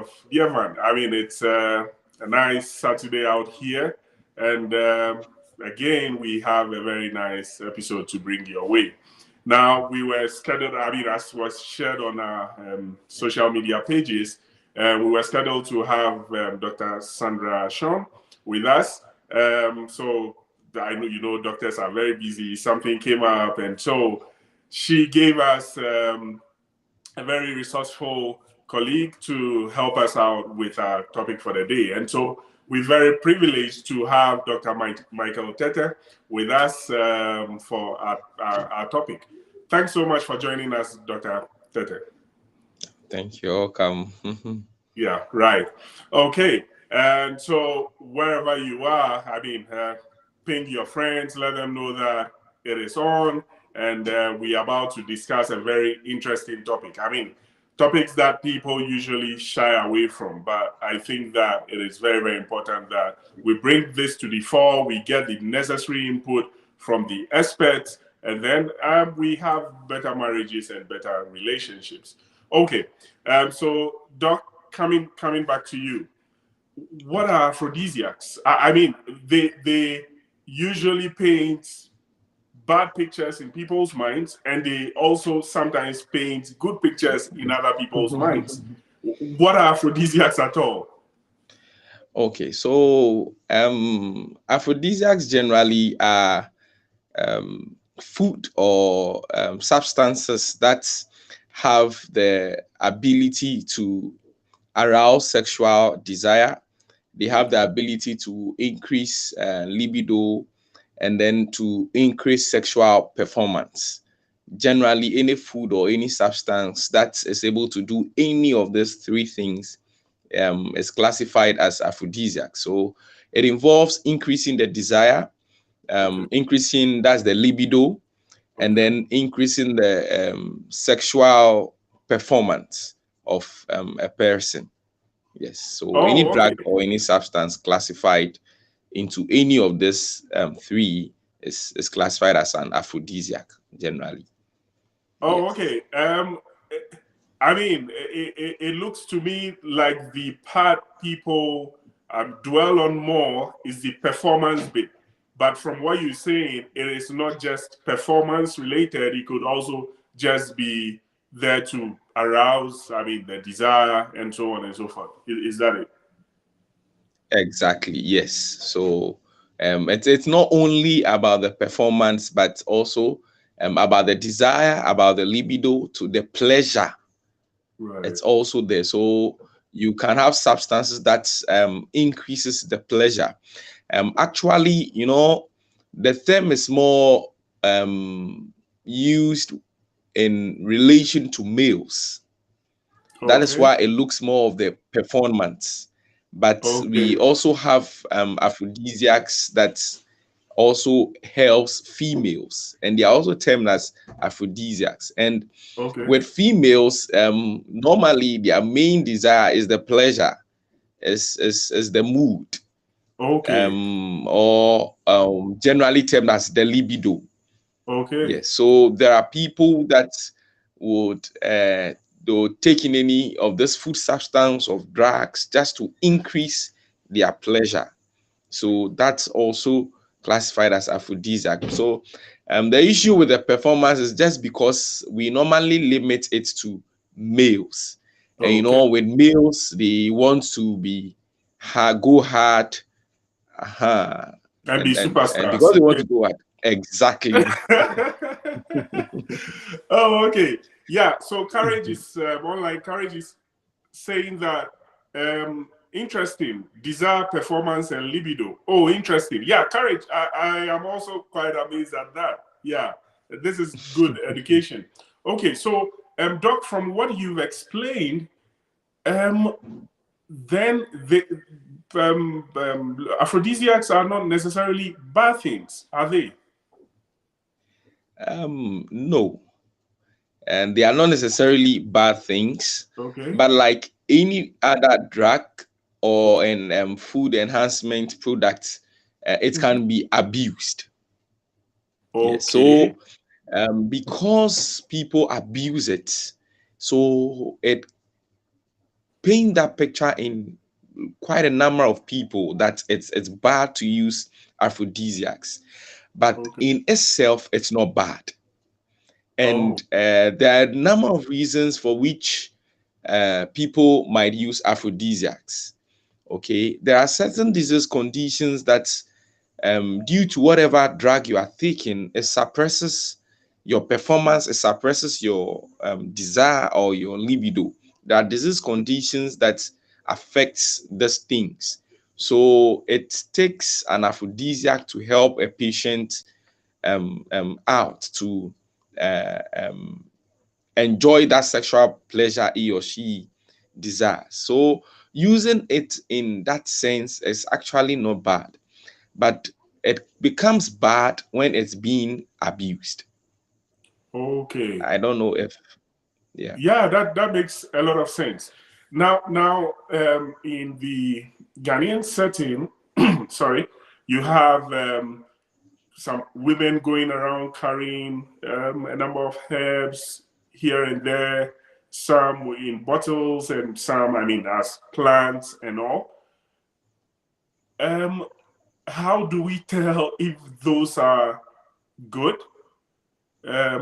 of dear man. I mean, it's a nice Saturday out here, and again, we have a very nice episode to bring your way. Now, we were scheduled, I mean, as was shared on our social media pages, we were scheduled to have Dr. Sandra Sean with us. So I know, you know, doctors are very busy. Something came up, and so she gave us a very resourceful colleague to help us out with our topic for the day. And so we're very privileged to have Dr. Michael Tete with us for our topic. Thanks so much for joining us, Dr. Tete. Thank you. Welcome. Yeah, right. Okay. And so wherever you are, I mean, ping your friends, let them know that it is on, and we are about to discuss a very interesting topic. I mean, topics that people usually shy away from, but I think that it is very, very important that we bring this to the fore, we get the necessary input from the experts, and then we have better marriages and better relationships. Okay, so Doc, coming back to you, what are aphrodisiacs? I mean, they usually paint bad pictures in people's minds, and they also sometimes paint good pictures in other people's minds. What are aphrodisiacs at all? Okay, so aphrodisiacs generally are food or substances that have the ability to arouse sexual desire. They have the ability to increase libido, and then to increase sexual performance. Generally, any food or any substance that is able to do any of these three things is classified as aphrodisiac. So it involves increasing the desire, increasing, that's the libido, and then increasing the sexual performance of a person. Yes, so any Oh, okay. drug or any substance classified into any of these three is classified as an aphrodisiac generally. Oh, Yes. okay. I mean, it looks to me like the part people dwell on more is the performance bit. But from what you're saying, it is not just performance related. It could also just be there to arouse, I mean, the desire and so on and so forth. Is that it? Exactly, yes. So it's not only about the performance, but also about the desire, about the libido, to the pleasure. Right. It's also there. So you can have substances that increases the pleasure. Actually, you know, the term is more used in relation to males. That is Okay. why it looks more of the performance. But we Okay. also have aphrodisiacs that also helps females, and they are also termed as aphrodisiacs. And Okay. with females, normally their main desire is the pleasure, is the mood, Okay. or generally termed as the libido. Okay. Yes, so there are people that would they'll take in any of this food substance of drugs just to increase their pleasure. So that's also classified as aphrodisiac. So the issue with the performance is just because we normally limit it to males. And you Okay. know, with males, they want to be go hard, uh And be and because superstars. they want Okay. to go hard, exactly. Oh, okay. Yeah. So courage is online. Courage is saying that interesting desire, performance, and libido. Oh, interesting. Yeah, courage. I am also quite amazed at that. Yeah, this is good education. Okay, so Doc, from what you've explained, then the aphrodisiacs are not necessarily bad things, are they? No, and they are not necessarily bad things, Okay. but like any other drug or an food enhancement product, it can be abused. Yes, Okay. so because people abuse it, so it paint that picture in quite a number of people that it's bad to use aphrodisiacs, but Okay. in itself it's not bad. Oh, And there are a number of reasons for which people might use aphrodisiacs. Okay, there are certain disease conditions that, due to whatever drug you are taking, it suppresses your performance, it suppresses your desire or your libido. There are disease conditions that affects these things. So it takes an aphrodisiac to help a patient out to enjoy that sexual pleasure he or she desires. So using it in that sense is actually not bad, but it becomes bad when it's being abused. okay. I don't know if, yeah. Yeah, that makes a lot of sense. Now, in the Ghanaian setting, sorry, you have some women going around carrying a number of herbs here and there, some in bottles and some, I mean, as plants and all. Um, how do we tell if those are good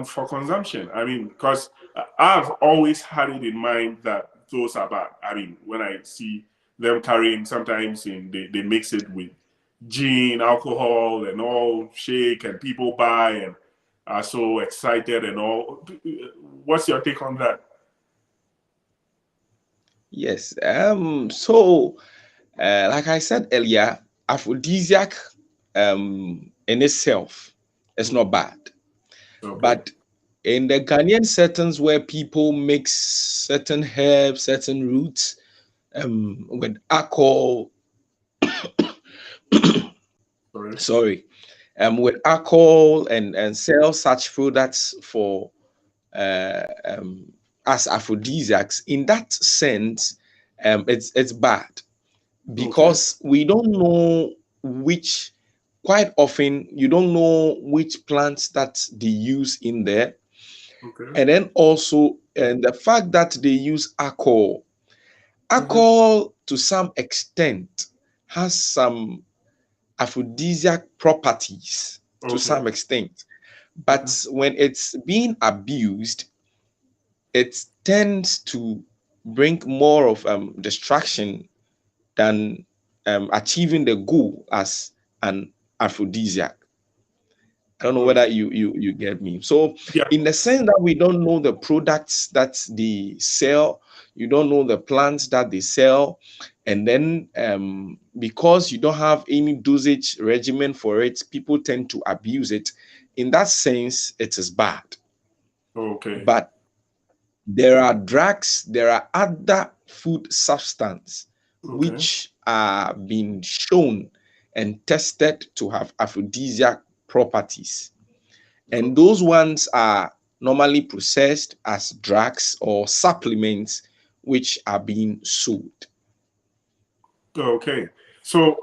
for consumption? I mean, because I've always had it in mind that those are bad. I mean, when I see them carrying, sometimes they mix it with gin, alcohol, and all shake, and people buy and are so excited and all. What's your take on that? Yes. So like I said earlier, aphrodisiac in itself is not bad. Okay. But in the Ghanaian settings where people mix certain herbs, certain roots with alcohol, Sorry. sorry, with alcohol and sell such products for as aphrodisiacs, in that sense, it's bad Okay. because we don't know which. Quite often, you don't know which plants that they use in there, Okay. and then also and the fact that they use alcohol. Hmm. Alcohol, to some extent, has some aphrodisiac properties to Okay. some extent. Okay. But when it's being abused, it tends to bring more of distraction than achieving the goal as an aphrodisiac. I don't know whether Okay. you get me. So, Yeah. in the sense that we don't know the products that they sell, you don't know the plants that they sell, and then because you don't have any dosage regimen for it, people tend to abuse it. In that sense, it is bad. Okay. But there are drugs, there are other food substances Okay. which are being shown and tested to have aphrodisiac properties. And those ones are normally processed as drugs or supplements which are being sold. Okay. So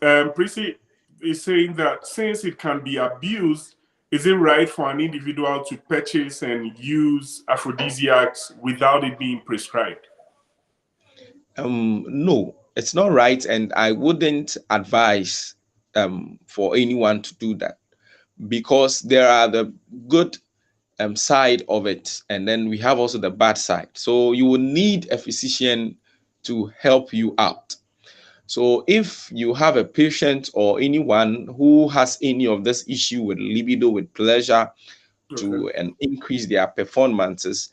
Prissy is saying that since it can be abused, is it right for an individual to purchase and use aphrodisiacs without it being prescribed? No, it's not right, and I wouldn't advise for anyone to do that because there are the good side of it, and then we have also the bad side. So you will need a physician to help you out. So if you have a patient or anyone who has any of this issue with libido, with pleasure Okay. to increase their performances,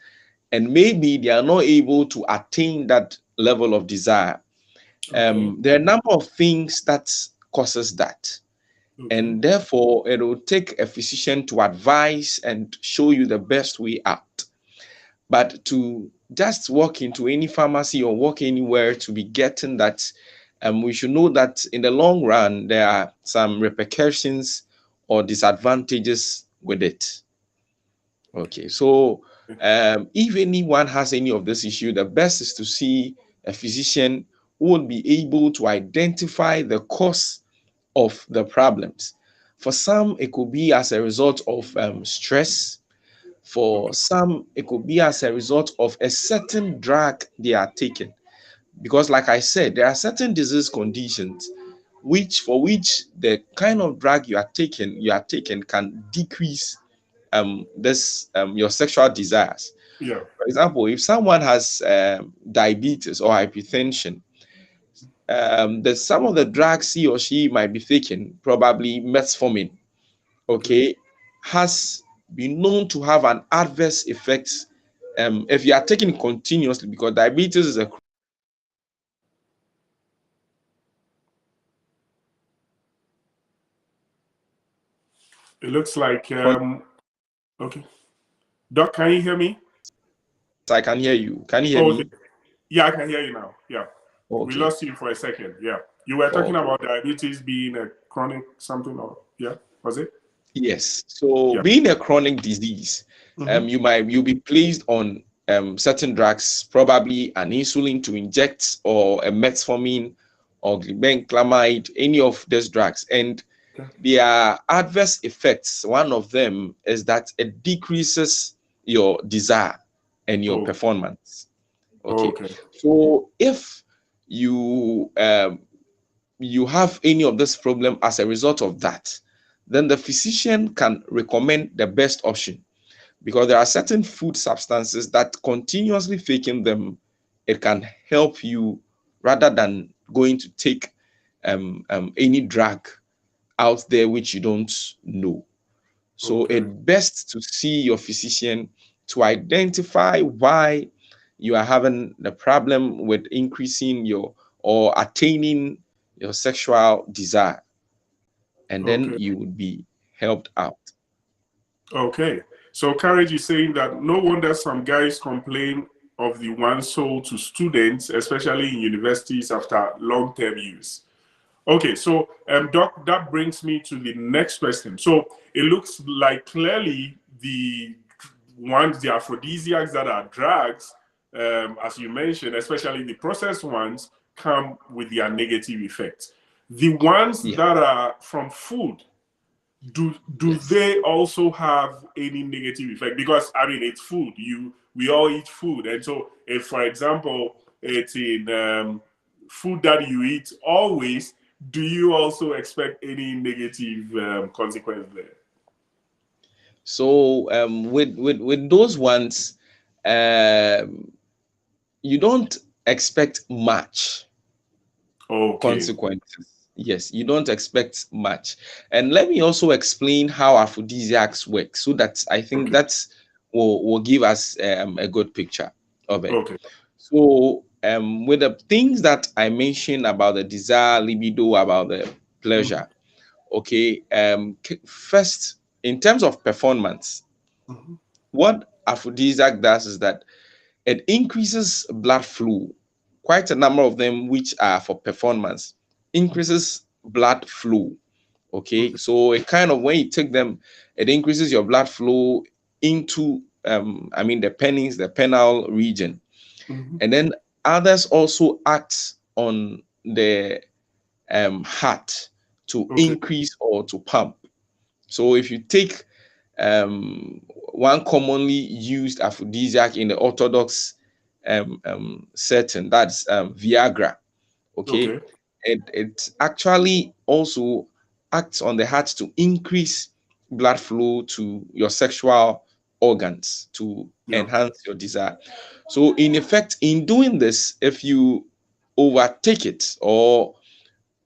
and maybe they are not able to attain that level of desire, Okay. there are a number of things that causes that. Okay. And therefore, it will take a physician to advise and show you the best way out. But to just walk into any pharmacy or walk anywhere to be getting that, we should know that in the long run, there are some repercussions or disadvantages with it. Okay, so if anyone has any of this issue, the best is to see a physician who will be able to identify the cause of the problems. For some, it could be as a result of stress. For Okay. some, it could be as a result of a certain drug they are taking. Because, like I said, there are certain disease conditions which the kind of drug you are taking can decrease this your sexual desires. Yeah. For example, if someone has diabetes or hypertension, the some of the drugs he or she might be taking, probably metformin, Okay. okay, has been known to have an adverse effect if you are taking it continuously, because diabetes is a It looks like chronic. okay. Doc, can you hear me? I can hear you. Can you hear Okay. me? Yeah, I can hear you now. Yeah. We Okay. lost you for a second. Yeah. You were talking Okay. about diabetes being a chronic something or yeah, was it? Yes. So Yeah. being a chronic disease, Mm-hmm. you'll be placed on certain drugs, probably an insulin to inject or a metformin or glibenclamide, any of these drugs. And Okay. their adverse effects, one of them is that it decreases your desire and your Oh, performance. Okay. okay. So if you you have any of this problem as a result of that, then the physician can recommend the best option, because there are certain food substances that continuously taking them, it can help you rather than going to take any drug out there which you don't know. So Okay. it's best to see your physician to identify why you are having the problem with increasing your or attaining your sexual desire, and then Okay. you would be helped out. Okay. So Courage is saying that no wonder some guys complain of the one sold to students, especially in universities after long-term use. Okay, so Doc, that brings me to the next question. So it looks like clearly the ones, the aphrodisiacs that are drugs, as you mentioned, especially the processed ones, come with their negative effects. The ones Yeah. that are from food, do Yes. they also have any negative effect? Because I mean, it's food. We all eat food, and so if, for example, it's in food that you eat always, do you also expect any negative consequence there? So with those ones, um, you don't expect much Okay. consequences. Yes, you don't expect much. And let me also explain how aphrodisiacs work, so that I think Okay. that's will give us a good picture of it. Okay. So with the things that I mentioned about the desire, libido, about the Mhm. pleasure, okay, first, in terms of performance, Mhm. what aphrodisiac does is that it increases blood flow. Quite a number of them, which are for performance, increases blood flow. Okay, Okay. so it kind of, when you take them, it increases your blood flow into the pennies, the penile region. Mhm. And then others also act on the heart to Okay. increase or to pump. So if you take one commonly used aphrodisiac in the orthodox setting, that's Viagra. Okay, Okay. it actually also acts on the heart to increase blood flow to your sexual organs to Yeah. enhance your desire. So in effect, in doing this, if you overtake it or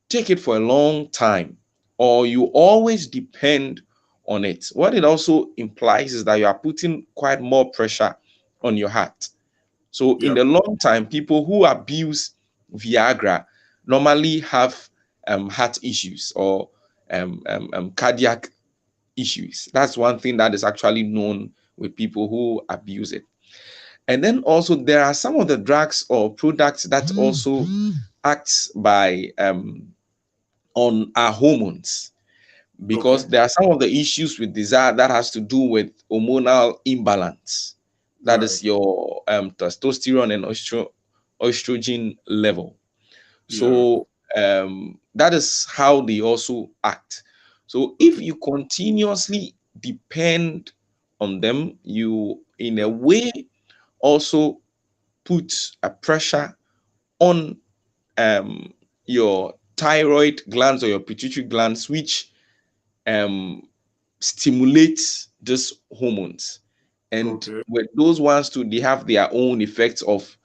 take it for a long time, or you always depend on it, what it also implies is that you are putting quite more pressure on your heart. So in Yeah. the long time, people who abuse Viagra normally have heart issues or cardiac issues. That's one thing that is actually known with people who abuse it. And then also there are some of the drugs or products that also acts by on our hormones, Okay. because there are some of the issues with desire that has to do with hormonal imbalance. That Right. is your testosterone and estrogen level. Yeah. So that is how they also act. So if Okay. you continuously depend on them, you in a way also put a pressure on um, your thyroid glands or your pituitary glands, which um, stimulates these hormones. And Okay. with those ones too, they have their own effects of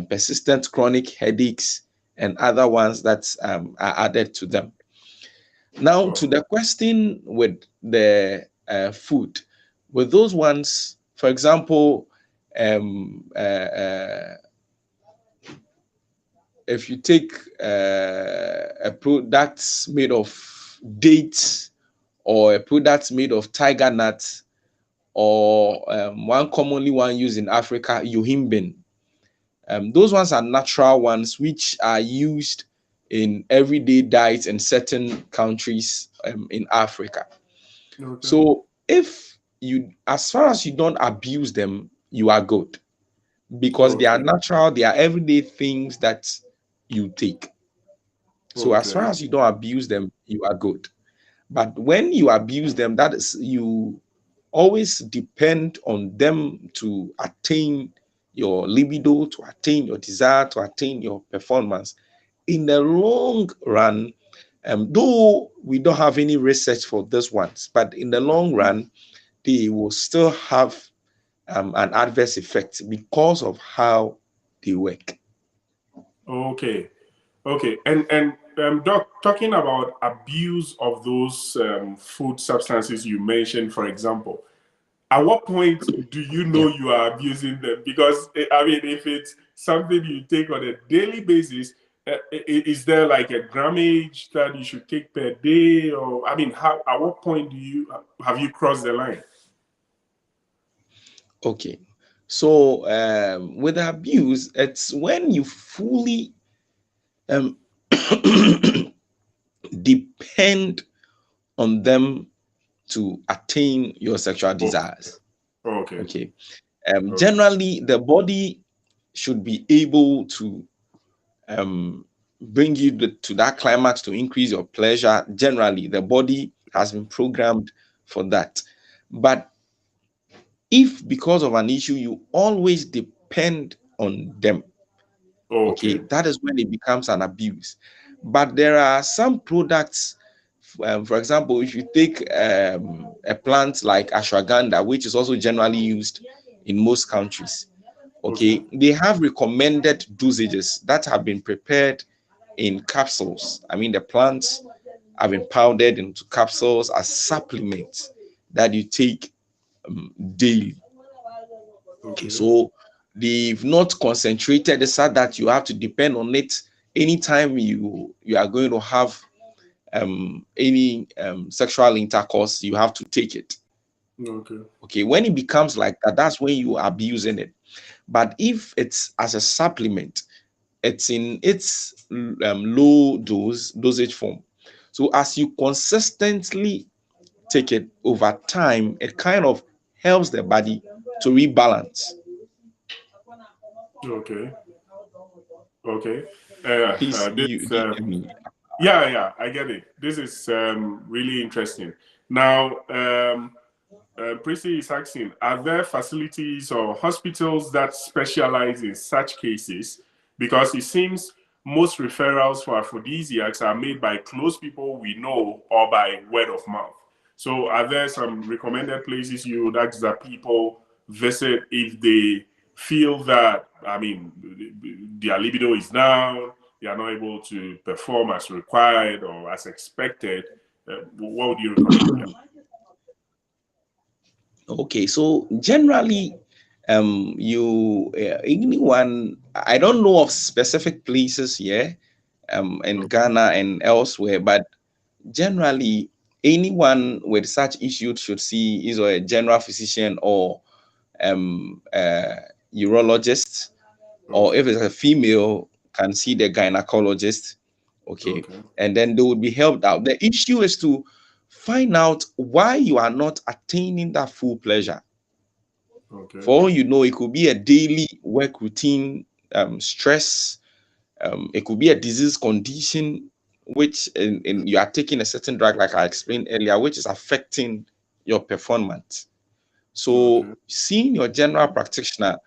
persistent chronic headaches and other ones that are added to them. Now, to Oh, the question with the food, with those ones, for example, if you take a product made of dates or a product made of tiger nuts or one commonly one used in Africa, yohimbine. Those ones are natural ones which are used in everyday diets in certain countries in Africa. okay. So if you, as far as you don't abuse them, you are good because they are Okay. natural, they are everyday things that you take. So as far Okay. as you don't abuse them, you are good. But when you abuse them, that is, you always depend on them to attain your libido, to attain your desire, to attain your performance. In the long run, though we don't have any research for this ones, but in the long run, they will still have an adverse effect because of how they work. Okay. Okay. And Doc, talking about abuse of those food substances you mentioned, for example, at what point do you know Yeah. you are abusing them? Because I mean, if it's something you take on a daily basis, is there like a grammage that you should take per day, or I mean, how at what point do you have you crossed the line? Okay. So with abuse, it's when you fully um, depend on them to attain your sexual Okay. desires. Okay. Okay. Okay. Generally, the body should be able to um, bring you to that climax to increase your pleasure. Generally, the body has been programmed for that. But if because of an issue you always depend on them, okay, Okay. that is when it becomes an abuse. But there are some products, for example, if you take a plant like ashwagandha, which is also generally used in most countries, Okay. okay, they have recommended dosages that have been prepared in capsules. I mean, the plants have been powdered into capsules as supplements that you take daily. Okay, Okay. so they've not concentrated the fact that you have to depend on it anytime you are going to have any sexual intercourse. You have to take it. Okay. Okay, when it becomes like that, that's when you are abusing it. But if it's as a supplement, it's in its low dosage form. So as you consistently take it over time, it kind of helps the body to rebalance. Okay. Okay. Please, This. do you get me? Yeah. Yeah. I get it. This is really interesting. Now, Prissy is asking, are there facilities or hospitals that specialize in such cases? Because it seems most referrals for aphrodisiacs are made by close people we know or by word of mouth. So, are there some recommended places you would ask that people visit if they feel that, I mean, their libido is down, they are not able to perform as required or as expected? What would you recommend? Yeah. Okay, so generally, you anyone, I don't know of specific places here, in Okay. Ghana and elsewhere, but generally, anyone with such issues should see either a general physician or urologist, or Okay. if it's a female, can see the gynecologist. Okay, Okay. and then they would be helped out. The issue is to find out why you are not attaining that full pleasure. Okay. For all you know, it could be a daily work routine, stress. It could be a disease condition, which in you are taking a certain drug, like I explained earlier, which is affecting your performance. So Okay. seeing your general practitioner,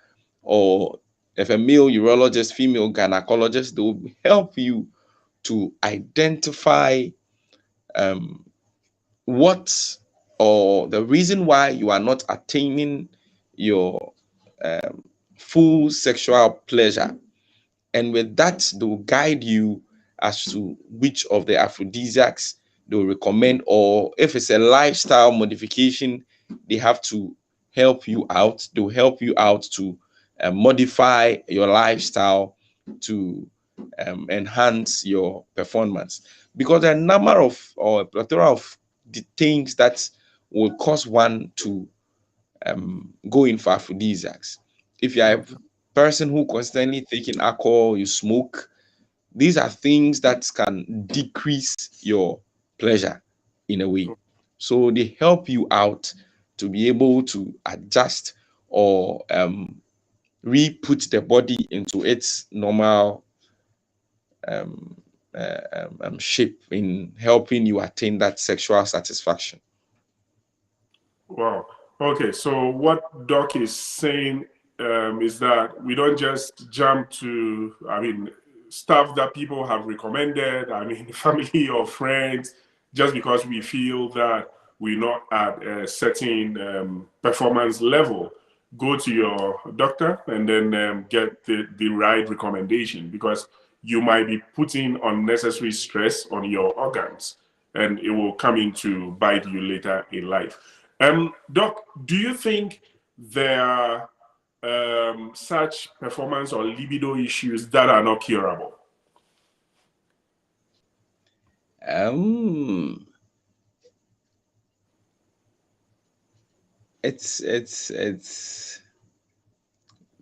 or if a male urologist, female gynecologist, they will help you to identify um, what or the reason why you are not attaining your um, full sexual pleasure. And with that, they will guide you as to which of the aphrodisiacs they will recommend, or if it's a lifestyle modification, they have to help you out. They'll help you out to modify your lifestyle to enhance your performance. Because there are a number of, or a plethora of the things that will cause one to go in for aphrodisiacs. If you are a Okay. person who constantly taking alcohol, you smoke, these are things that can decrease your pleasure in a way. So they help you out to be able to adjust or re-put the body into its normal um, shape in helping you attain that sexual satisfaction. Wow. Okay, so what Doc is saying is that we don't just jump to, I mean, stuff that people have recommended, I mean, family or friends, just because we feel that we're not at a certain performance level. Go to your doctor and then get the right recommendation, because you might be putting unnecessary stress on your organs, and it will come in to bite you later in life. Doc, do you think there are such performance or libido issues that are not curable? Um, it's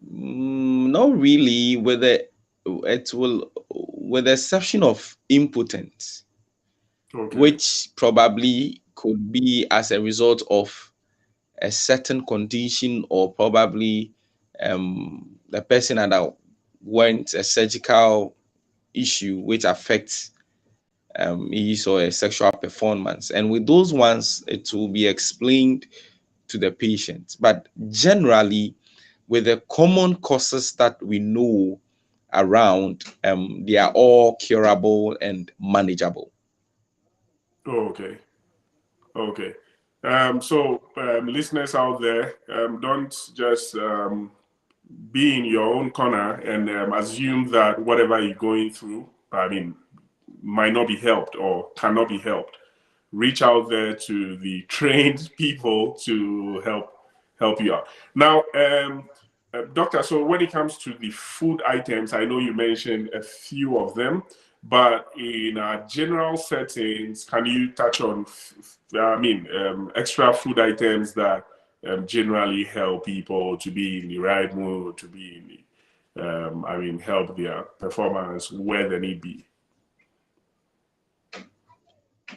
not really, with the it will, with the exception of impotence, Okay. which probably could be as a result of a certain condition, or probably the person that went a surgical issue which affects his or a sexual performance. And with those ones, it will be explained to the patient. But generally, with the common causes that we know around, they are all curable and manageable. Okay. Okay. So, listeners out there, don't just be in your own corner and assume that whatever you're going through, I mean, might not be helped or cannot be helped. Reach out there to the trained people to help you out. Now, doctor, so when it comes to the food items, I know you mentioned a few of them, but in general settings, can you touch on, extra food items that generally help people to be in the right mood, to be in the, help their performance where they need be?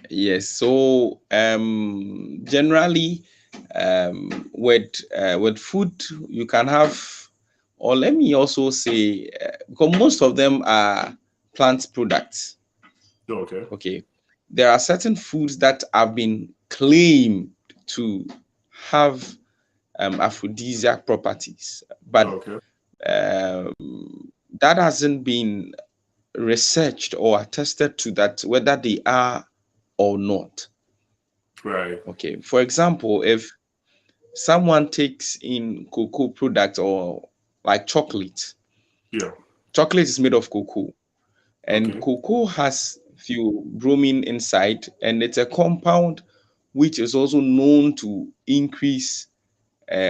Yes. So generally, with food, you can have, or let me also say, because most of them are plant products. Okay. Okay, there are certain foods that have been claimed to have aphrodisiac properties, but Okay. um, that hasn't been researched or attested to that whether they are or not. Right. Okay, for example, if someone takes in cocoa products, or like chocolate, Yeah. chocolate is made of cocoa, and Okay. cocoa has theobromine inside, and it's a compound which is also known to increase,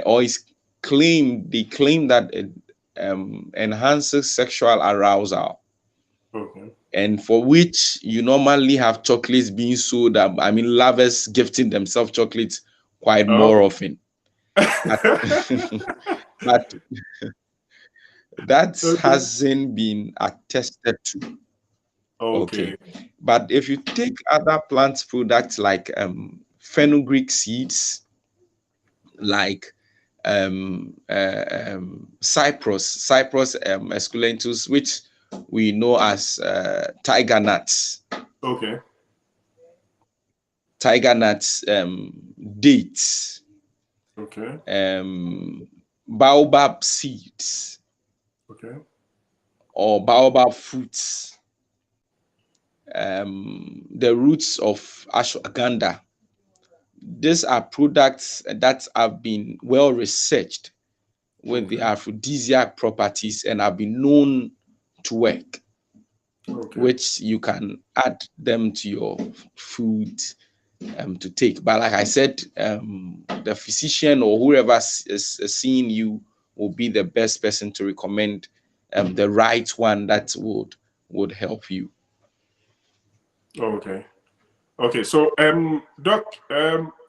or is claimed, they claim that it enhances sexual arousal, Okay. and for which you normally have chocolates being sold, I mean, lovers gifting themselves chocolates quite more Okay. often. But but that Okay. hasn't been attested to. Okay. Okay. But if you take other plant products like fenugreek seeds, like Cyprus esculentus, which we know as tiger nuts, dates, Okay. Baobab seeds, Okay. or baobab fruits, the roots of ashwagandha. These are products that have been well researched with the Okay. aphrodisiac properties and have been known to work, Okay. which you can add them to your food to take. But like I said, the physician or whoever is seeing you will be the best person to recommend the right one that would help you. Okay. Okay. So, Doc,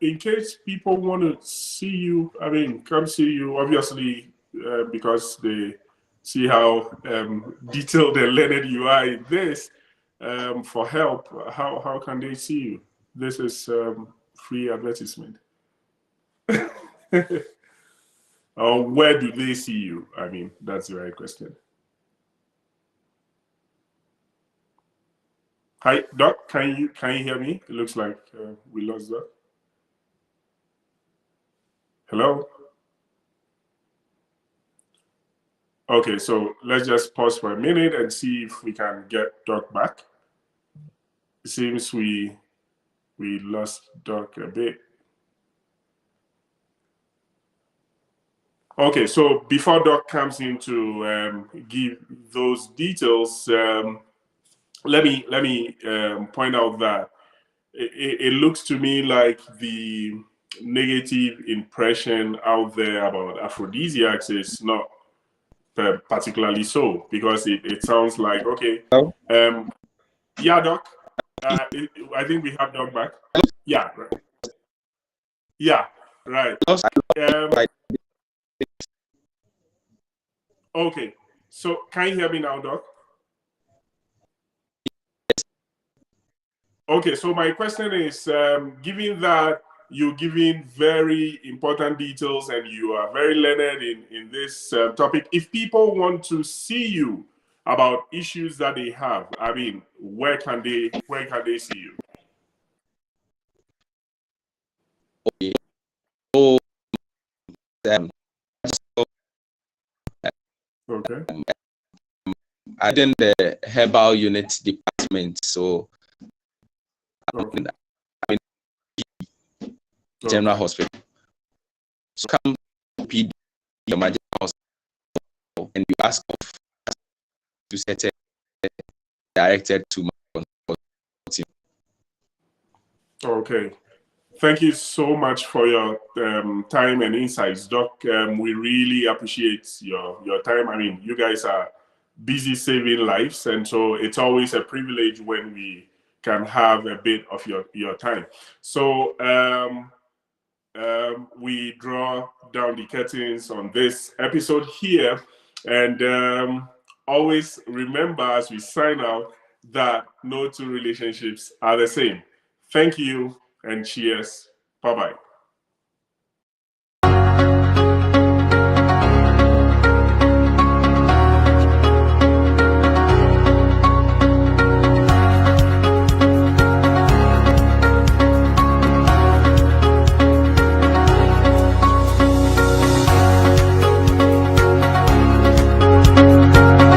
in case people want to see you, I mean, come see you, obviously, because they see how detailed and learned you are in this, for help, how can they see you? This is free advertisement. Or where do they see you? I mean, that's the right question. Hi, Doc. Can you hear me? It looks like we lost Doc. Hello. Okay, so let's just pause for a minute and see if we can get Doc back. It seems we lost Doc a bit. Okay, so before Doc comes in to give those details, let me point out that it looks to me like the negative impression out there about aphrodisiacs is not particularly so, because it sounds like, okay, Hello? yeah, Doc, I think we have Doc back. Yeah, right. Yeah, right. Um, okay, so can you hear me now, Doc? Okay, so my question is, given that you're giving very important details and you are very learned in this topic, if people want to see you about issues that they have, I mean, where can they see you? Okay. So so, Okay. I in the herbal unit department. So Okay. I'm in general Okay. hospital. So come to PD emergency hospital and you ask of to set it directed to my team. Okay. Thank you so much for your time and insights, Doc. We really appreciate your time. I mean, you guys are busy saving lives, and so it's always a privilege when we can have a bit of your time. So we draw down the curtains on this episode here, and always remember as we sign out that no two relationships are the same. Thank you and cheers. Bye bye.